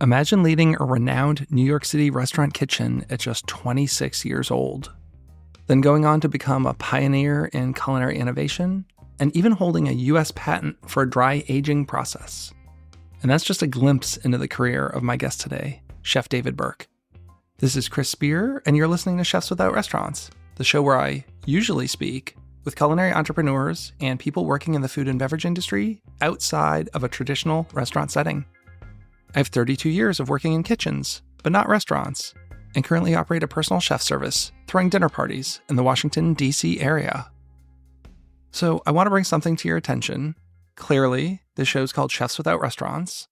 Imagine leading a renowned New York City restaurant kitchen at just 26 years old, then going on to become a pioneer in culinary innovation and even holding a U.S. patent for a dry aging process. And that's just a glimpse into the career of my guest today, Chef David Burke. This is Chris Spear, and you're listening to Chefs Without Restaurants, the show where I usually speak with culinary entrepreneurs and people working in the food and beverage industry outside of a traditional restaurant setting. I have 32 years of working in kitchens, but not restaurants, and currently operate a personal chef service, throwing dinner parties in the Washington, D.C. area. So I want to bring something to your attention. Clearly, this show is called Chefs Without Restaurants,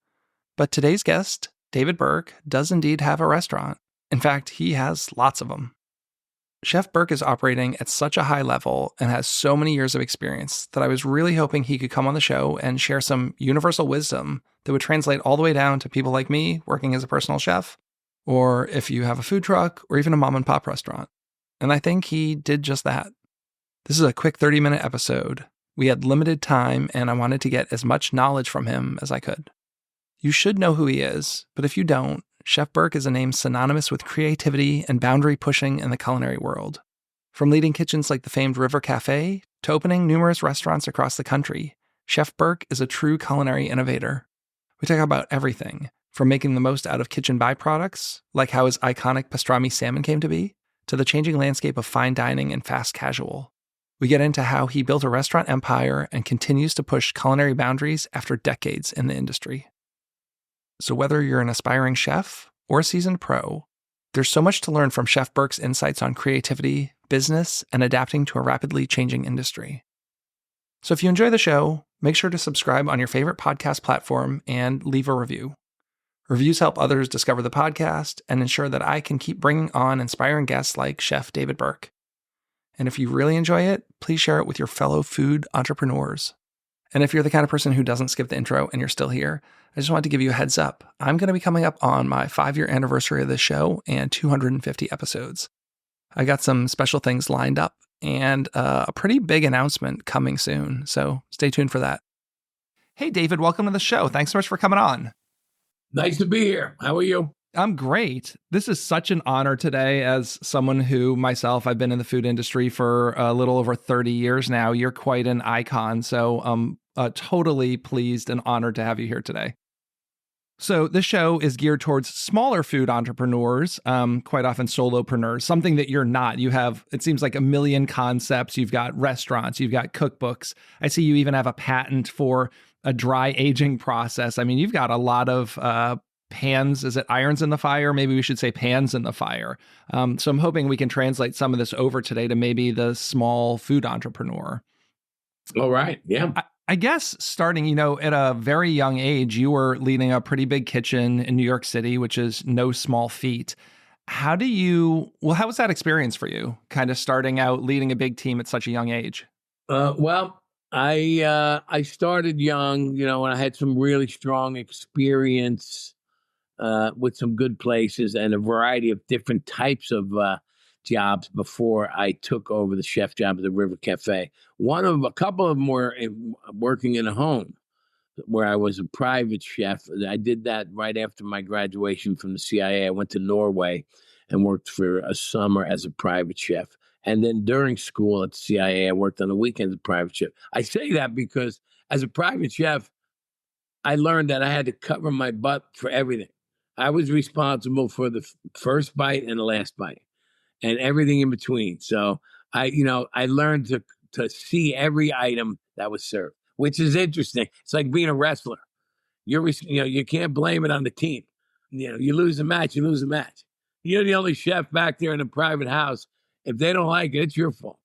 but today's guest, David Burke, does indeed have a restaurant. In fact, he has lots of them. Chef Burke is operating at such a high level and has so many years of experience that I was really hoping he could come on the show and share some universal wisdom that would translate all the way down to people like me working as a personal chef, or if you have a food truck or even a mom and pop restaurant. And I think he did just that. This is a quick 30-minute episode. We had limited time and I wanted to get as much knowledge from him as I could. You should know who he is, but if you don't, Chef Burke is a name synonymous with creativity and boundary pushing in the culinary world. From leading kitchens like the famed River Café to opening numerous restaurants across the country, Chef Burke is a true culinary innovator. We talk about everything, from making the most out of kitchen byproducts, like how his iconic Pastrami Salmon came to be, to the changing landscape of fine dining and fast casual. We get into how he built a restaurant empire and continues to push culinary boundaries after decades in the industry. So whether you're an aspiring chef or a seasoned pro, there's so much to learn from Chef Burke's insights on creativity, business, and adapting to a rapidly changing industry. So if you enjoy the show, make sure to subscribe on your favorite podcast platform and leave a review. Reviews help others discover the podcast and ensure that I can keep bringing on inspiring guests like Chef David Burke. And if you really enjoy it, please share it with your fellow food entrepreneurs. And if you're the kind of person who doesn't skip the intro and you're still here, I just wanted to give you a heads up. I'm going to be coming up on my 5-year anniversary of this show and 250 episodes. I got some special things lined up and a pretty big announcement coming soon, so stay tuned for that. Hey, David, welcome to the show. Thanks so much for coming on. Nice to be here. How are you? I'm great. This is such an honor today as someone who myself, I've been in the food industry for a little over 30 years now. You're quite an icon. So I'm totally pleased and honored to have you here today. So this show is geared towards smaller food entrepreneurs, quite often solopreneurs, something that you're not. You have, it seems like a million concepts. You've got restaurants, you've got cookbooks. I see you even have a patent for a dry aging process. I mean, you've got a lot of pans, is it irons in the fire? Maybe we should say pans in the fire. So I'm hoping we can translate some of this over today to maybe the small food entrepreneur. All right. Yeah. I guess starting, at a very young age, you were leading a pretty big kitchen in New York City, which is no small feat. How was that experience for you? Kind of starting out leading a big team at such a young age? Well, I started young, and I had some really strong experience with some good places and a variety of different types of jobs before I took over the chef job at the River Cafe. A couple of them were working in a home where I was a private chef. I did that right after my graduation from the CIA. I went to Norway and worked for a summer as a private chef. And then during school at the CIA, I worked on the weekends as a private chef. I say that because as a private chef, I learned that I had to cover my butt for everything. I was responsible for the first bite and the last bite and everything in between. So I learned to see every item that was served, which is interesting. It's like being a wrestler. You can't blame it on the team. You lose a match, you lose a match. You're the only chef back there in a private house. If they don't like it, it's your fault.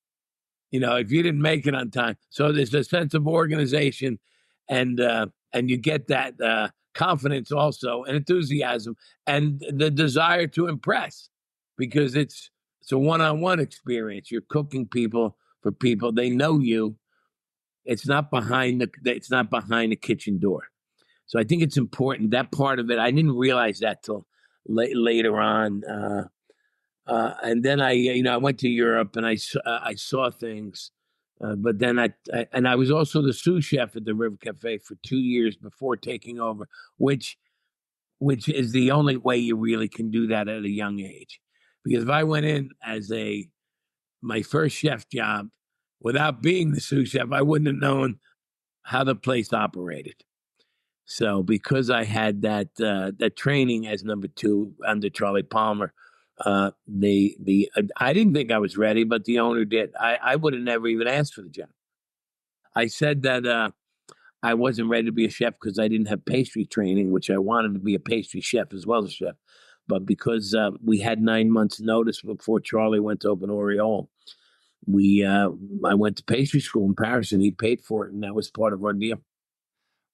If you didn't make it on time. So there's a sense of organization and you get that confidence also and enthusiasm and the desire to impress because it's a one-on-one experience. You're cooking for people. They know you. It's not behind the kitchen door. So I think it's important, that part of it. I didn't realize that till later on. And then I went to Europe and I saw things. But then I was also the sous chef at the River Cafe for 2 years before taking over, which which is the only way you really can do that at a young age. Because if I went in as my first chef job without being the sous chef, I wouldn't have known how the place operated. So because I had that training as number two under Charlie Palmer, I didn't think I was ready, but the owner did. I would have never even asked for the job. I said that I wasn't ready to be a chef because I didn't have pastry training, which I wanted to be a pastry chef as well as a chef. But because we had 9 months notice before Charlie went to open Oriole, I went to pastry school in Paris and he paid for it. And that was part of our deal.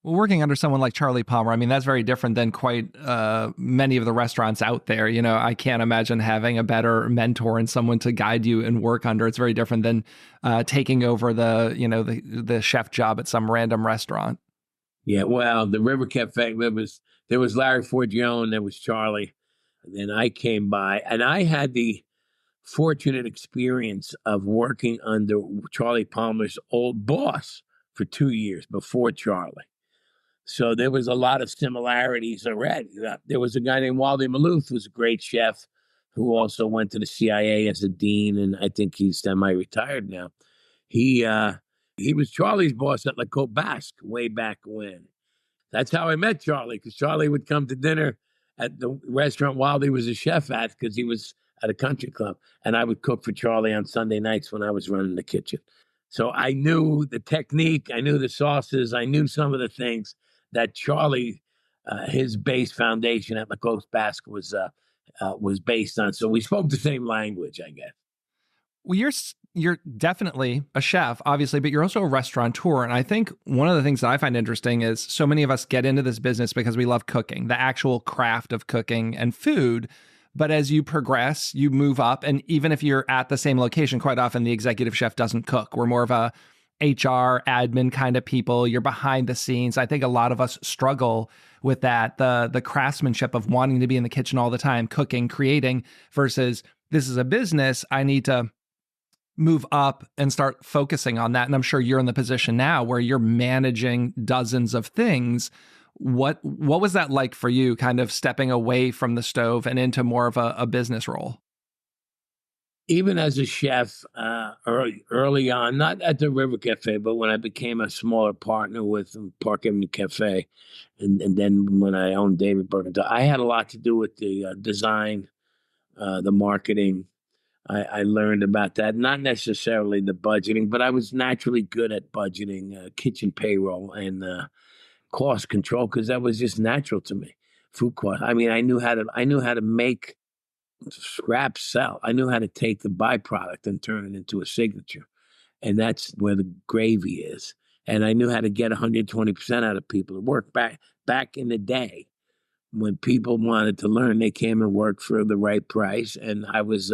Well, working under someone like Charlie Palmer, I mean, that's very different than quite many of the restaurants out there. You know, I can't imagine having a better mentor and someone to guide you and work under. It's very different than taking over the chef job at some random restaurant. Yeah, well, the River Cafe, there was Larry Forgione, there was Charlie. And then I came by, and I had the fortunate experience of working under Charlie Palmer's old boss for 2 years before Charlie. So there was a lot of similarities already. There was a guy named Wally Maloof, who's a great chef, who also went to the CIA as a dean, and I think he's semi-retired now. He was Charlie's boss at La Côte Basque way back when. That's how I met Charlie, because Charlie would come to dinner at the restaurant Wally was a chef at, because he was at a country club, and I would cook for Charlie on Sunday nights when I was running the kitchen. So I knew the technique, I knew the sauces, I knew some of the things that Charlie, his base foundation at La Côte Basque was based on. So we spoke the same language, I guess. Well, you're definitely a chef, obviously, but you're also a restaurateur. And I think one of the things that I find interesting is so many of us get into this business because we love cooking, the actual craft of cooking and food. But as you progress, you move up. And even if you're at the same location, quite often the executive chef doesn't cook. We're more of a HR admin kind of people. You're behind the scenes. I think a lot of us struggle with that, the craftsmanship of wanting to be in the kitchen all the time, cooking, creating, versus this is a business. I need to move up and start focusing on that. And I'm sure you're in the position now where you're managing dozens of things. What was that like for you, kind of stepping away from the stove and into more of a business role? Even as a chef, early on, not at the River Cafe, but when I became a smaller partner with Park Avenue Cafe, and then when I owned David Burke, I had a lot to do with the design, the marketing. I learned about that, not necessarily the budgeting, but I was naturally good at budgeting, kitchen payroll, and cost control, because that was just natural to me. Food cost. I mean, I knew how to make scrap sell. I knew how to take the byproduct and turn it into a signature. And that's where the gravy is. And I knew how to get 120% out of people. It worked back in the day when people wanted to learn, they came and worked for the right price. And I was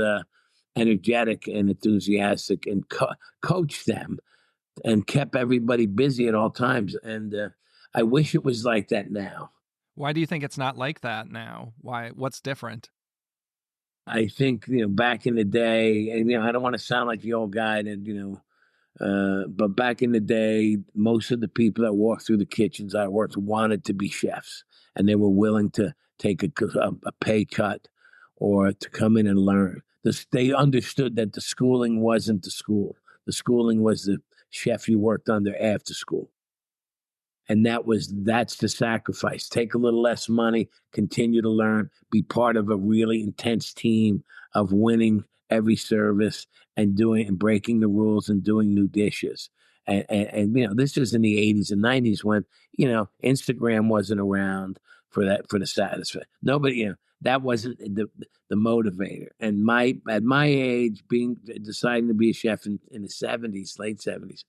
energetic and enthusiastic and coached them and kept everybody busy at all times. And I wish it was like that now. Why do you think it's not like that now? Why? What's different? I think, back in the day, and, I don't want to sound like the old guy that, but back in the day, most of the people that walked through the kitchens I worked wanted to be chefs, and they were willing to take a pay cut or to come in and learn. They understood that the schooling wasn't the school. The schooling was the chef you worked under after school. And that's the sacrifice. Take a little less money, continue to learn, be part of a really intense team of winning every service and breaking the rules and doing new dishes. And this is in the 80s and 90s when, Instagram wasn't around for the satisfaction. Nobody, that wasn't the motivator. And at my age, deciding to be a chef in the 70s, late 70s,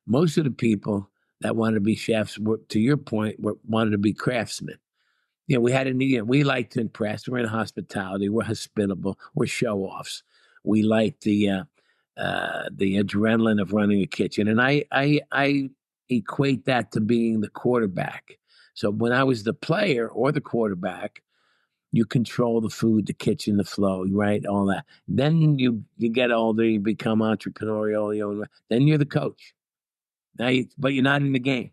most of the people that wanted to be chefs, to your point, wanted to be craftsmen. We had a need. We like to impress. We're in hospitality. We're hospitable. We're show-offs. We like the adrenaline of running a kitchen, and I equate that to being the quarterback. So when I was the player or the quarterback, you control the food, the kitchen, the flow, right? All that. Then you get older, you become entrepreneurial. Then you're the coach. But you're not in the game.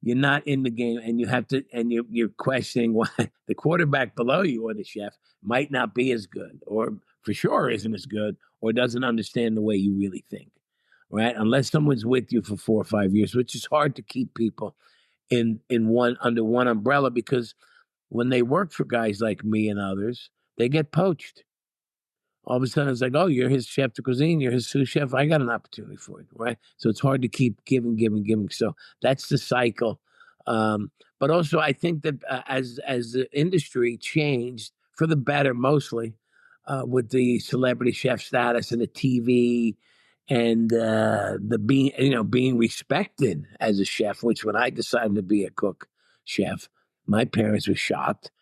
you're not in the game, and you have to, and you're questioning why the quarterback below you or the chef might not be as good, or for sure isn't as good, or doesn't understand the way you really think, right? Unless someone's with you for 4 or 5 years, which is hard to keep people in one under one umbrella, because when they work for guys like me and others, they get poached. All of a sudden, it's like, oh, you're his chef de cuisine, you're his sous chef. I got an opportunity for you, right? So it's hard to keep giving, giving, giving. So that's the cycle. But also, I think that as the industry changed for the better, mostly with the celebrity chef status and the TV and the being respected as a chef. Which when I decided to be a cook chef, my parents were shocked,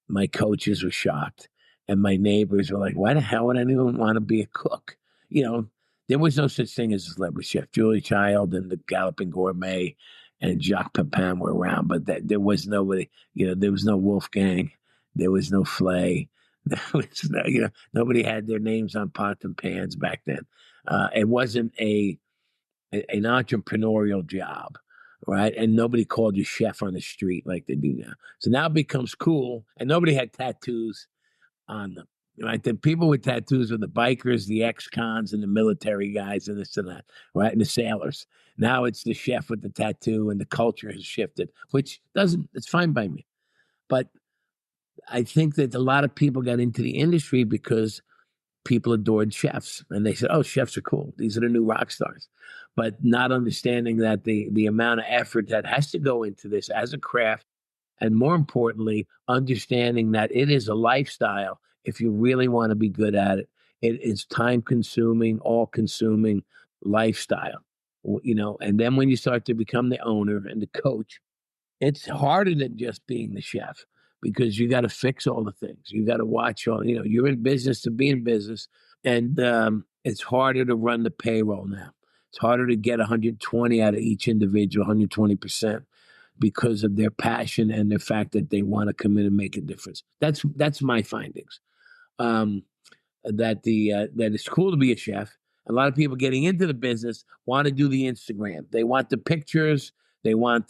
my coaches were shocked, and my neighbors were like, why the hell would anyone want to be a cook? There was no such thing as a celebrity chef. Julie Child and the Galloping Gourmet and Jacques Pepin were around, but there was nobody, there was no Wolfgang, there was no Flay. There was no, nobody had their names on pots and pans back then. It wasn't an entrepreneurial job, right? And nobody called you chef on the street like they do now. So now it becomes cool, and nobody had tattoos on them, right? The people with tattoos were the bikers, the ex-cons, and the military guys, and this and that, right? And the sailors. Now it's the chef with the tattoo, and the culture has shifted, which it's fine by me. But I think that a lot of people got into the industry because people adored chefs, and they said, oh, chefs are cool. These are the new rock stars. But not understanding that the amount of effort that has to go into this as a craft, and more importantly, understanding that it is a lifestyle. If you really want to be good at it, it is time-consuming, all-consuming lifestyle. And then when you start to become the owner and the coach, it's harder than just being the chef, because you got to fix all the things. You got to watch all, you're in business to be in business. And it's harder to run the payroll now. It's harder to get 120 out of each individual, 120%, because of their passion and the fact that they want to come in and make a difference. That's my findings. That it's cool to be a chef. A lot of people getting into the business want to do the Instagram. They want the pictures. They want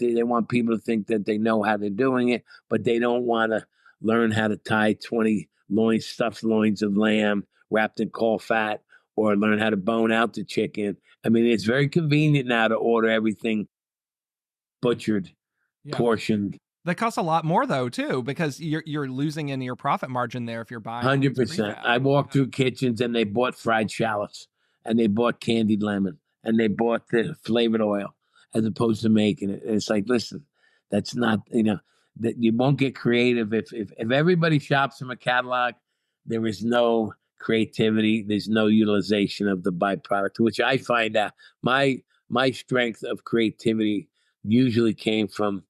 people to think that they know how they're doing it, but they don't want to learn how to tie 20 stuffed loins of lamb wrapped in caul fat, or learn how to bone out the chicken. I mean, it's very convenient now to order everything butchered, portioned. That costs a lot more though, too, because you're losing in your profit margin there if you're buying 100%. I walked through kitchens and they bought fried shallots, and they bought candied lemon, and they bought the flavored oil as opposed to making it. And it's like, listen, that's not, that you won't get creative if everybody shops from a catalog. There is no creativity. There's no utilization of the byproduct, which I find out my strength of creativity usually came from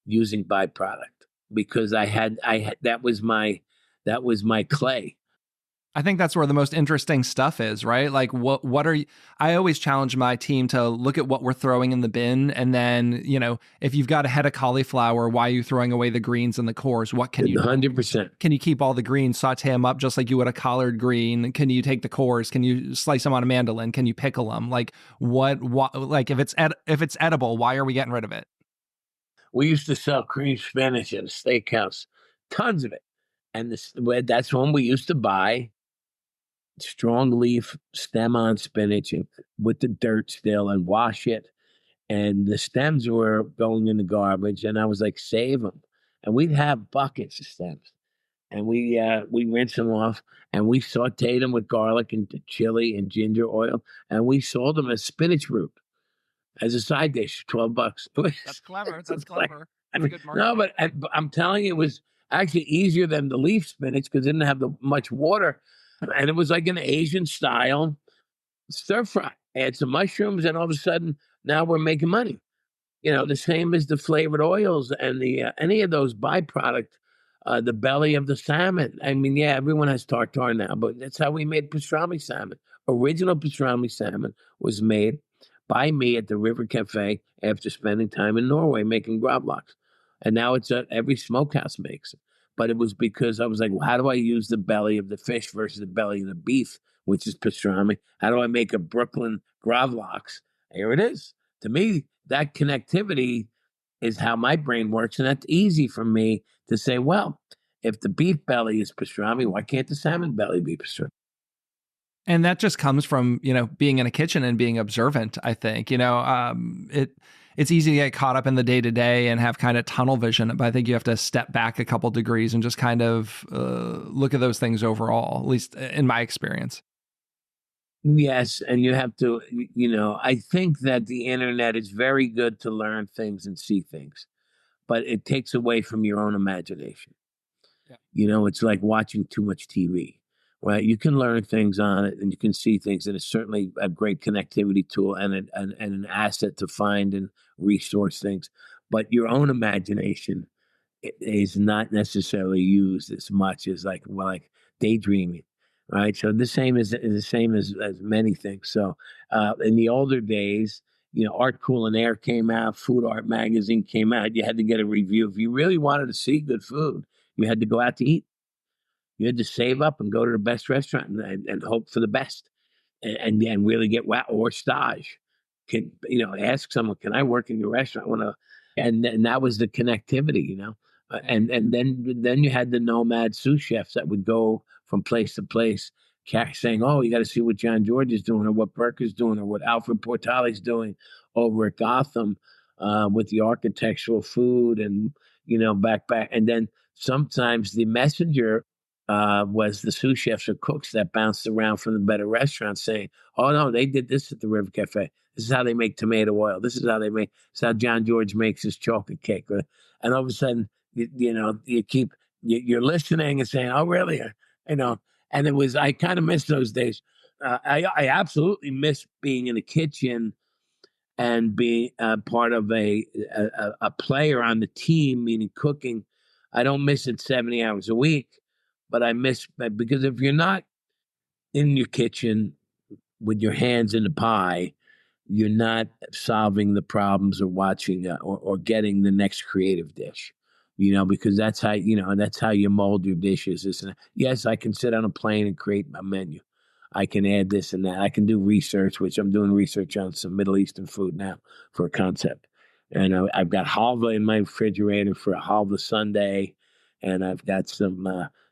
using byproduct, because I had that was my clay. I think that's where the most interesting stuff is, right? Like what are you, I always challenge my team to look at what we're throwing in the bin, and then, if you've got a head of cauliflower, why are you throwing away the greens and the cores? What can you 100%. Can you keep all the greens, saute them up just like you would a collard green? Can you take the cores? Can you slice them on a mandolin? Can you pickle them? Like what like if it's edible, why are we getting rid of it? We used to sell cream spinach at a steakhouse, tons of it. And that's when we used to buy strong leaf stem on spinach with the dirt still, and wash it. And the stems were going in the garbage. And I was like, save them. And we'd have buckets of stems. And we rinsed them off, and we sauteed them with garlic and chili and ginger oil. And we sold them as spinach root, as a side dish, $12. That's clever. That's clever. I mean, no, but I'm telling you, it was actually easier than the leaf spinach because it didn't have much water. And it was like an Asian style stir fry. Add some mushrooms, and all of a sudden, now we're making money. The same as the flavored oils and the any of those byproduct, the belly of the salmon. I mean, yeah, everyone has tartare now, but that's how we made pastrami salmon. Original pastrami salmon was made by me at the River Café after spending time in Norway making gravlax. And now it's every smokehouse makes it. But it was because I was like, well, how do I use the belly of the fish versus the belly of the beef, which is pastrami? How do I make a Brooklyn gravlax? Here it is. To me, that connectivity is how my brain works. And that's easy for me to say, well, if the beef belly is pastrami, why can't the salmon belly be pastrami? And that just comes from, being in a kitchen and being observant, I think. It's easy to get caught up in the day-to-day and have kind of tunnel vision, but I think you have to step back a couple degrees and just kind of look at those things overall, at least in my experience. Yes, and you have to, I think that the internet is very good to learn things and see things, but it takes away from your own imagination. Yeah. It's like watching too much TV, right? You can learn things on it and you can see things, and it's certainly a great connectivity tool and an asset to find and resource things. But your own imagination is not necessarily used as much as like daydreaming, right? So the same as many things. So in the older days, Art Culinaire came out, Food Art magazine came out. You had to get a review if you really wanted to see good food. You had to go out to eat. You had to save up and go to the best restaurant and hope for the best, and really get wow or stage. Ask someone, can I work in your restaurant? I want to, and that was the connectivity. And then you had the nomad sous chefs that would go from place to place, saying, "Oh, you got to see what John George is doing, or what Burke is doing, or what Alfred Portali's doing over at Gotham with the architectural food, and back, and then sometimes the messenger." Was the sous chefs or cooks that bounced around from the better restaurants saying, "Oh no, they did this at the River Cafe. This is how they make tomato oil. This is how John George makes his chocolate cake." And all of a sudden, you're listening and saying, "Oh really?" And I kind of miss those days. I absolutely miss being in the kitchen and being part of a player on the team, meaning cooking. I don't miss it 70 hours a week. But I miss, because if you're not in your kitchen with your hands in the pie, you're not solving the problems or watching or getting the next creative dish, because that's how you mold your dishes. Yes, I can sit on a plane and create a menu. I can add this and that. I can do research, which I'm doing research on some Middle Eastern food now for a concept. And I've got halva in my refrigerator for a halva Sunday, and I've got some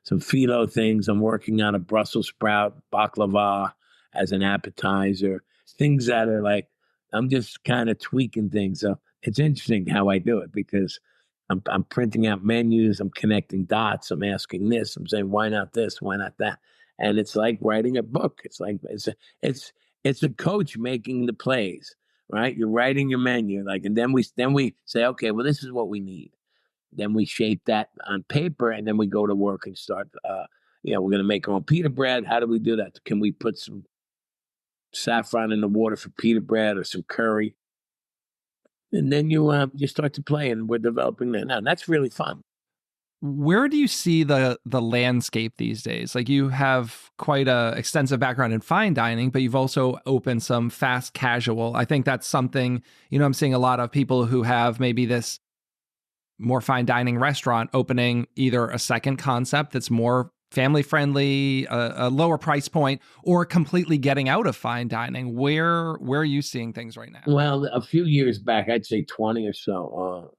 phyllo things. I'm working on a Brussels sprout baklava as an appetizer. Things that are like, I'm just kind of tweaking things. So it's interesting how I do it, because I'm printing out menus, I'm connecting dots, I'm asking this, I'm saying, why not this, why not that? And it's like writing a book. It's a coach making the plays, right? You're writing your menu, and then we say, okay, well, this is what we need. Then we shape that on paper, and then we go to work and start. We're going to make our own pita bread. How do we do that? Can we put some saffron in the water for pita bread, or some curry? And then you start to play, and we're developing that now. And that's really fun. Where do you see the landscape these days? Like, you have quite a extensive background in fine dining, but you've also opened some fast casual. I think that's something, I'm seeing a lot of people who have maybe this more fine dining restaurant opening either a second concept that's more family friendly, a lower price point, or completely getting out of fine dining. Where are you seeing things right now? Well, a few years back, I'd say 20 or so,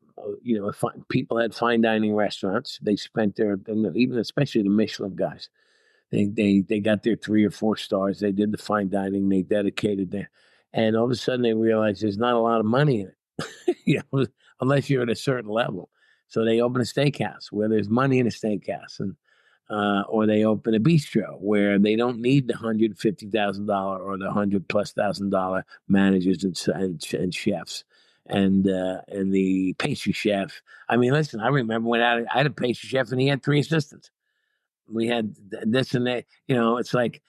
people had fine dining restaurants. They spent even especially the Michelin guys, they got their 3 or 4 stars. They did the fine dining. They dedicated there, and all of a sudden they realized there's not a lot of money in it, unless you're at a certain level. So they open a steakhouse where there's money in a steakhouse, and or they open a bistro where they don't need the $150,000 or the $100,000+ managers and chefs. And the pastry chef. I mean, listen, I remember when I had a pastry chef and he had 3 assistants. We had this and that, it's like,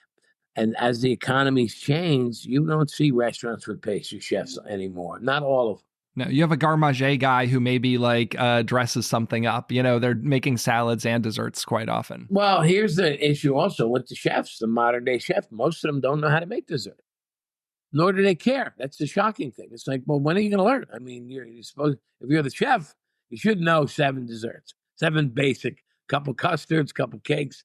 and as the economy's changed, you don't see restaurants with pastry chefs anymore. Not all of them. No, you have a garde manger guy who maybe dresses something up. They're making salads and desserts quite often. Well, here's the issue also with the chefs, the modern day chef. Most of them don't know how to make dessert. Nor do they care. That's the shocking thing. It's like, well, when are you going to learn? I mean, you're supposed, if you're the chef, you should know 7 desserts, 7 basic, couple custards, couple cakes,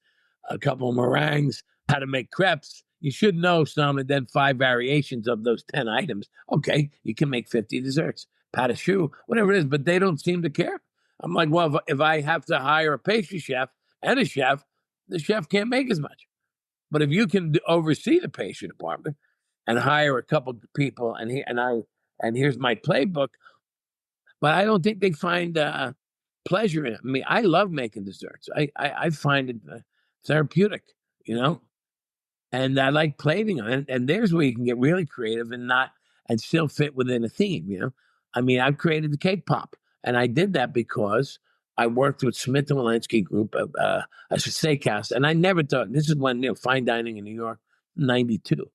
a couple meringues, how to make crepes. You should know some, and then 5 variations of those 10 items. Okay, you can make 50 desserts. pat a shoe, whatever it is, but they don't seem to care. I'm like, well, if I have to hire a pastry chef and a chef, the chef can't make as much. But if you can oversee the pastry department and hire a couple of people, and here's my playbook, but I don't think they find pleasure in it. I mean, I love making desserts. I find it therapeutic, you know, and I like plating on it. And there's where you can get really creative and still fit within a theme, you know. I mean, I've created the cake pop, and I did that because I worked with Smith and Wollensky Group, a steakhouse, and I never thought this is when fine dining in New York, '92.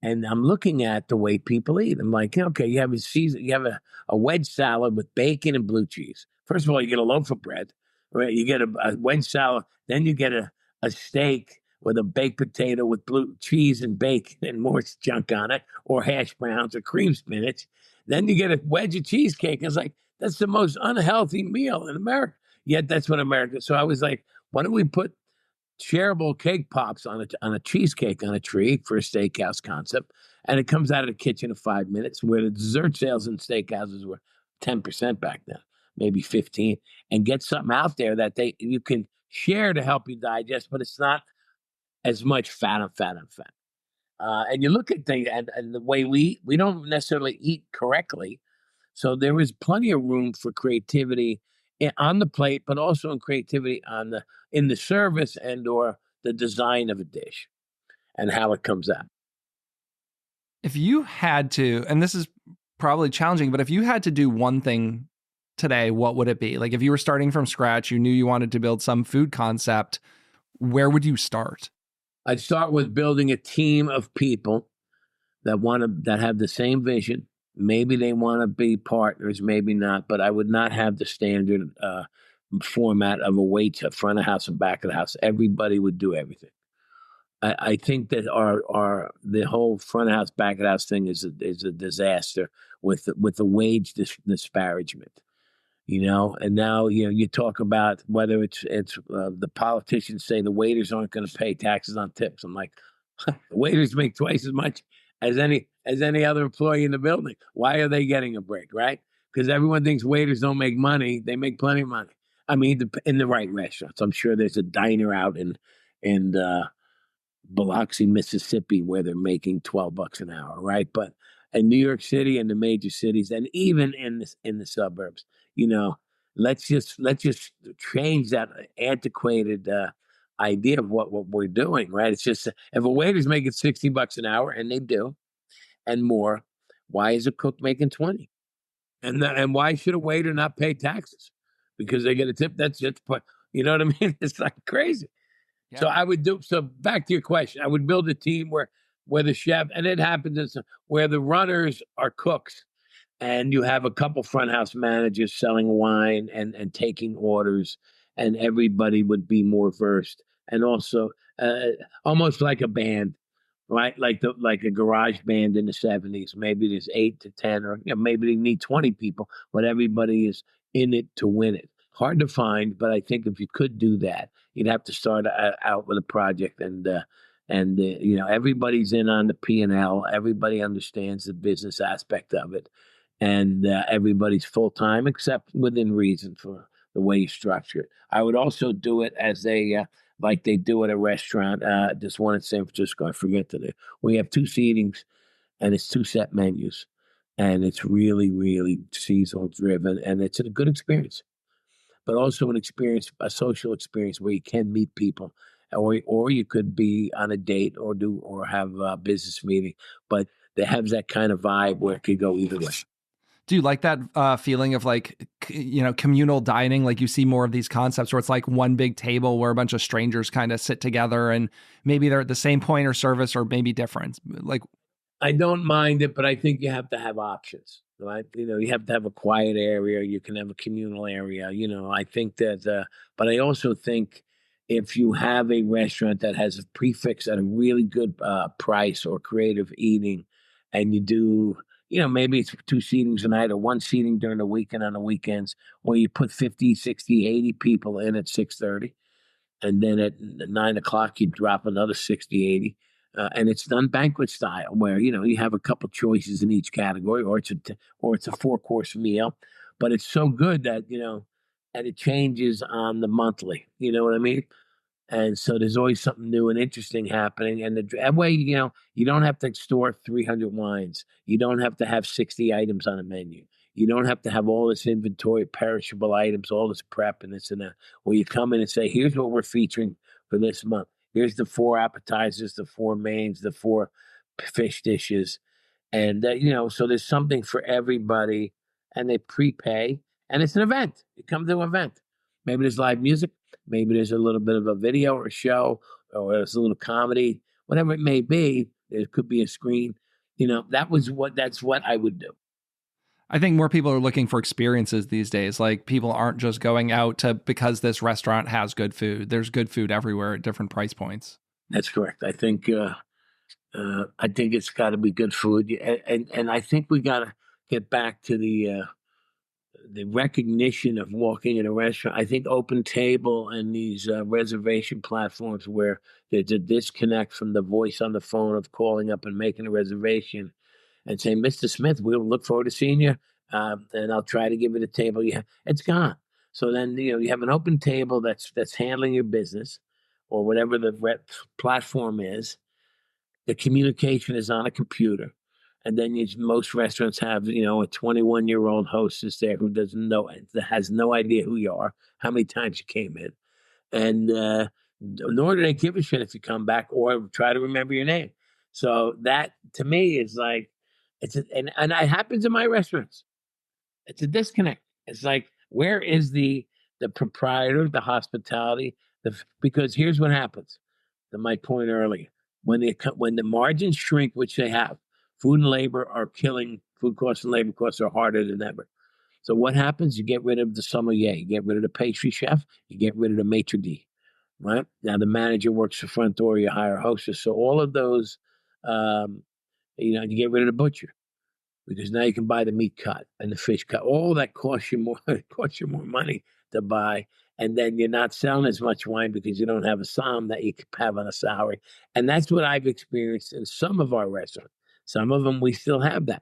And I'm looking at the way people eat. I'm like, okay, you have a wedge salad with bacon and blue cheese. First of all, you get a loaf of bread, right? You get a wedge salad, then you get a steak with a baked potato with blue cheese and bacon and more junk on it, or hash browns or cream spinach. Then you get a wedge of cheesecake. It's like, that's the most unhealthy meal in America. Yet that's what America. So I was like, why don't we put shareable cake pops on a cheesecake on a tree for a steakhouse concept, and it comes out of the kitchen in 5 minutes, where the dessert sales in steakhouses were 10% back then, maybe 15, and get something out there that you can share to help you digest, but it's not as much fat and fat and fat. And you look at things, and the way we don't necessarily eat correctly, so there was plenty of room for creativity on the plate, but also in creativity in the service and or the design of a dish and how it comes out. If you had to, and this is probably challenging, but if you had to do one thing today, what would it be? Like if you were starting from scratch, you knew you wanted to build some food concept, where would you start? I'd start with building a team of people that have the same vision. Maybe they want to be partners, maybe not, but I would not have the standard format of a front of house and back of the house. Everybody would do everything. I think that the whole front of house, back of the house thing is a disaster with the wage disparagement, you know. And now you talk about whether it's the politicians say the waiters aren't going to pay taxes on tips. I'm like, the waiters make twice as much as any other employee in the building. Why are they getting a break, right? Because everyone thinks waiters don't make money. They make plenty of money. I mean, in the right restaurants. I'm sure there's a diner out in Biloxi, Mississippi, where they're making $12 an hour, right? But in New York City and the major cities, and even in the suburbs, let's just change that antiquated idea of what we're doing, right? It's just if a waiter's making $60 an hour, and they do, and more, why is a cook making 20? And why should a waiter not pay taxes? Because they get a tip. That's just, you know what I mean? It's like crazy. Yeah. So back to your question, I would build a team where the chef, and it happens where the runners are cooks, and you have a couple front house managers selling wine and taking orders, and everybody would be more versed, and also almost like a band, right? Like a garage band in the '70s. Maybe there's 8 to 10, or maybe they need 20 people, but everybody is in it to win it. Hard to find, but I think if you could do that, you'd have to start out with a project, and everybody's in on the P&L. Everybody understands the business aspect of it, and everybody's full time, except within reason for the way you structure it. I would also do it as like they do at a restaurant. This one in San Francisco, I forget today. We have 2 seatings, and it's 2 set menus, and it's really, really seasonal driven, and it's a good experience. But also a social experience where you can meet people, or you could be on a date or have a business meeting, but they have that kind of vibe where it could go either way. Do you like that feeling of like, communal dining? Like you see more of these concepts where it's like one big table where a bunch of strangers kind of sit together, and maybe they're at the same point or service, or maybe different. Like, I don't mind it, but I think you have to have options, right? You have to have a quiet area. You can have a communal area. I think that, but I also think if you have a restaurant that has a prefix at a really good price or creative eating, and you do, maybe it's 2 seatings a night or 1 seating during the weekend on the weekends, or you put 50, 60, 80 people in at 6:30, and then at 9 o'clock you drop another 60, 80. and it's done banquet style, where you have a couple choices in each category, or it's a 4-course meal, but it's so good that and it changes on the monthly. You know what I mean? And so there's always something new and interesting happening. And that way, you don't have to store 300 wines. You don't have to have 60 items on a menu. You don't have to have all this inventory, perishable items, all this prep and this and that. Where you come in and say, here's what we're featuring for this month. Here's the 4 appetizers, the 4 mains, the 4 fish dishes. And, so there's something for everybody. And they prepay. And it's an event. You come to an event. Maybe there's live music. Maybe there's a little bit of a video or a show, or there's a little comedy, whatever it may be. There could be a screen. That's what I would do. I think more people are looking for experiences these days. Like, people aren't just going out because this restaurant has good food. There's good food everywhere at different price points. That's correct. I think it's got to be good food, and I think we got to get back to the recognition of walking in a restaurant. I think Open Table and these reservation platforms, where there's a disconnect from the voice on the phone of calling up and making a reservation and saying, Mr. Smith, we'll look forward to seeing you, and I'll try to give you the table. Yeah, it's gone. So then you have an Open Table that's handling your business, or whatever the platform is. The communication is on a computer. And then most restaurants have, a 21-year-old hostess there who has no idea who you are, how many times you came in. And nor do they give a shit if you come back or try to remember your name. So that, to me, is like, and it happens in my restaurants. It's a disconnect. It's like, where is the proprietor, the hospitality? Because here's what happens, to my point earlier. When the margins shrink, which they have, food and labor are killing. Food costs and labor costs are harder than ever. So what happens? You get rid of the sommelier, you get rid of the pastry chef, you get rid of the maitre d'. Right now, the manager works the front door. You hire a hostess. So all of those, you get rid of the butcher, because now you can buy the meat cut and the fish cut. All that costs you more. It costs you more money to buy. And then you're not selling as much wine because you don't have a somm that you can have on a salary. And that's what I've experienced in some of our restaurants. Some of them, we still have that,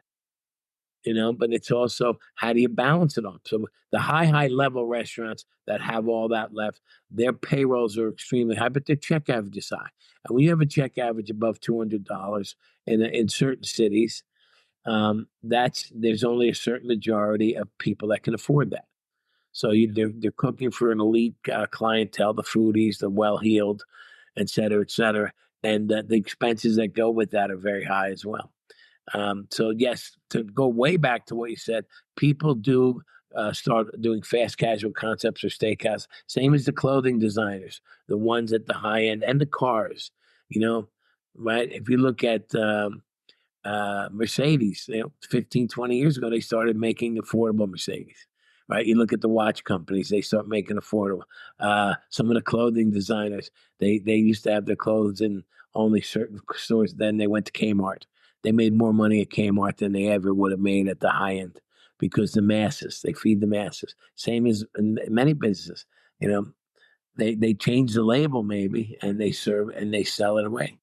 but it's also, how do you balance it all? So the high level restaurants that have all that left, their payrolls are extremely high, but their check average is high. And when you have a check average above $200 in certain cities, there's only a certain majority of people that can afford that. So they're cooking for an elite clientele, the foodies, the well-heeled, et cetera, and the expenses that go with that are very high as well. So yes, to go way back to what you said, people do start doing fast casual concepts or steakhouse. Same as the clothing designers, the ones at the high end, and the cars. Right? If you look at Mercedes, 15, 20 years ago, they started making affordable Mercedes. Right, you look at the watch companies; they start making affordable. Some of the clothing designers, they used to have their clothes in only certain stores. Then they went to Kmart. They made more money at Kmart than they ever would have made at the high end, because they feed the masses. Same as in many businesses, they change the label maybe, and they serve and they sell it away.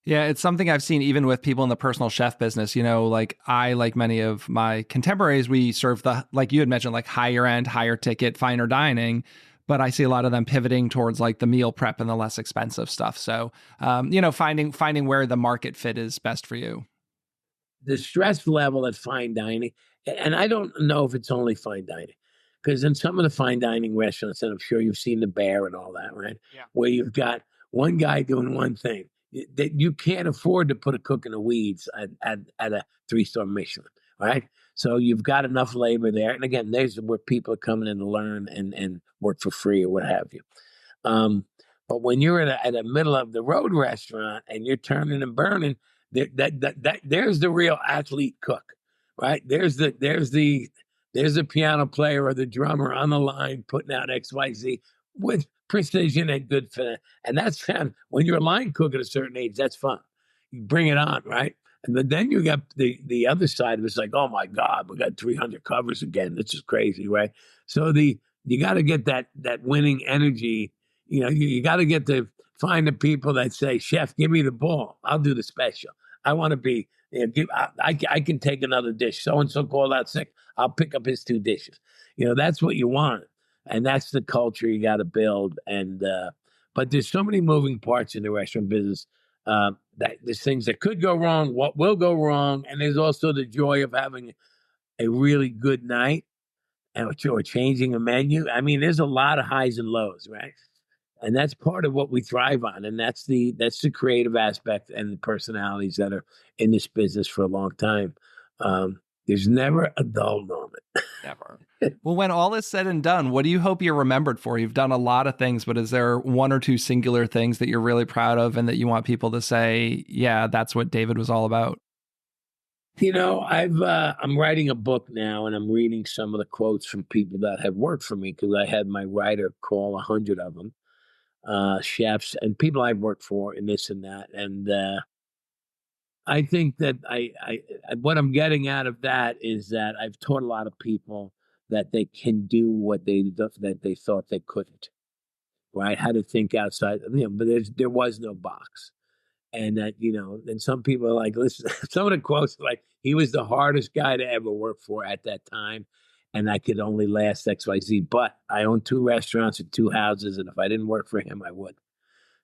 Yeah, it's something I've seen even with people in the personal chef business. Like many of my contemporaries, we serve like you had mentioned, like higher end, higher ticket, finer dining. But I see a lot of them pivoting towards like the meal prep and the less expensive stuff. So, finding where the market fit is best for you. The stress level at fine dining, and I don't know if it's only fine dining, because in some of the fine dining restaurants, and I'm sure you've seen the Bear and all that, right? Yeah. Where you've got one guy doing one thing. That you can't afford to put a cook in the weeds at a 3-star Michelin, right? So you've got enough labor there. And again, there's where people are coming in to learn and work for free or what have you. But when you're at a middle of the road restaurant and you're turning and burning, there's the real athlete cook, right? There's the piano player or the drummer on the line putting out XYZ with precision and good fit. And that's fun. When you're a line cook at a certain age, that's fun. You bring it on, right? And then you got the other side of it's like, oh my God, we got 300 covers again. This is crazy, right? So you got to get that winning energy. You got to get the find the people that say, "Chef, give me the ball. I'll do the special. I want to be. I can take another dish. So and so called out sick. I'll pick up his 2 dishes. That's what you want, and that's the culture you got to build. And but there's so many moving parts in the restaurant business. That there's things that could go wrong, what will go wrong, and there's also the joy of having a really good night or changing a menu. I mean, there's a lot of highs and lows, right? And that's part of what we thrive on, and that's the creative aspect and the personalities that are in this business for a long time. There's never a dull moment. Never. Well, when all is said and done, what do you hope you're remembered for? You've done a lot of things, but is there 1 or 2 singular things that you're really proud of and that you want people to say, yeah, that's what David was all about? I'm writing a book now, and I'm reading some of the quotes from people that have worked for me, because I had my writer call 100 of them, chefs and people I've worked for and this and that. And I think that I what I'm getting out of that is that I've taught a lot of people that they can do what that they thought they couldn't, right? How to think outside, but there was no box. And that, and some people are like, listen, some of the quotes are like, he was the hardest guy to ever work for at that time, and I could only last XYZ. But I own 2 restaurants and 2 houses, and if I didn't work for him, I would.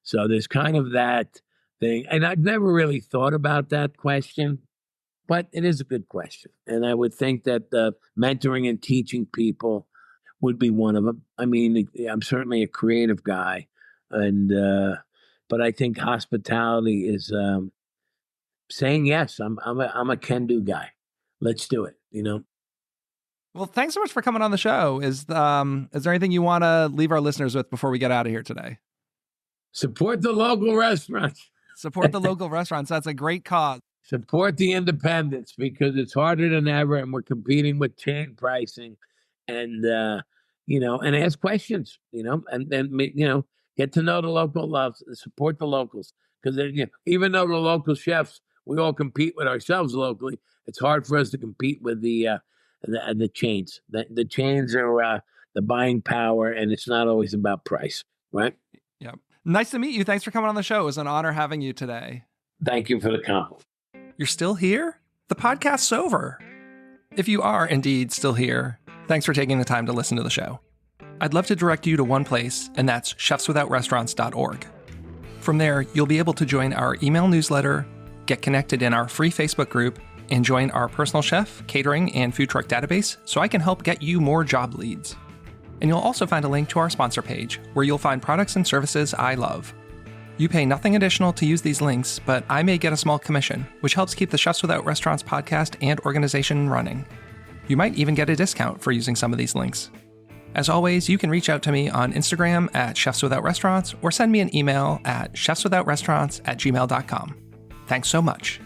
So there's kind of that thing. And I've never really thought about that question, but it is a good question. And I would think that mentoring and teaching people would be one of them. I mean, I'm certainly a creative guy, and but I think hospitality is saying yes. I'm a can-do guy. Let's do it. Well, thanks so much for coming on the show. Is there anything you want to leave our listeners with before we get out of here today? Support the local restaurants. Support the local restaurants. That's a great cause. Support the independents, because it's harder than ever, and we're competing with chain pricing, and and ask questions. And then get to know the local loves, support the locals, because even though the local chefs, we all compete with ourselves locally, it's hard for us to compete with the chains. The chains are the buying power, and it's not always about price, right? Yep. Nice to meet you. Thanks for coming on the show. It was an honor having you today. Thank you for the compliment. You're still here? The podcast's over. If you are indeed still here, thanks for taking the time to listen to the show. I'd love to direct you to one place, and that's chefswithoutrestaurants.org. From there, you'll be able to join our email newsletter, get connected in our free Facebook group, and join our personal chef, catering, and food truck database so I can help get you more job leads. And you'll also find a link to our sponsor page, where you'll find products and services I love. You pay nothing additional to use these links, but I may get a small commission, which helps keep the Chefs Without Restaurants podcast and organization running. You might even get a discount for using some of these links. As always, you can reach out to me on Instagram at Chefs Without Restaurants or send me an email at chefswithoutrestaurants@gmail.com. Thanks so much.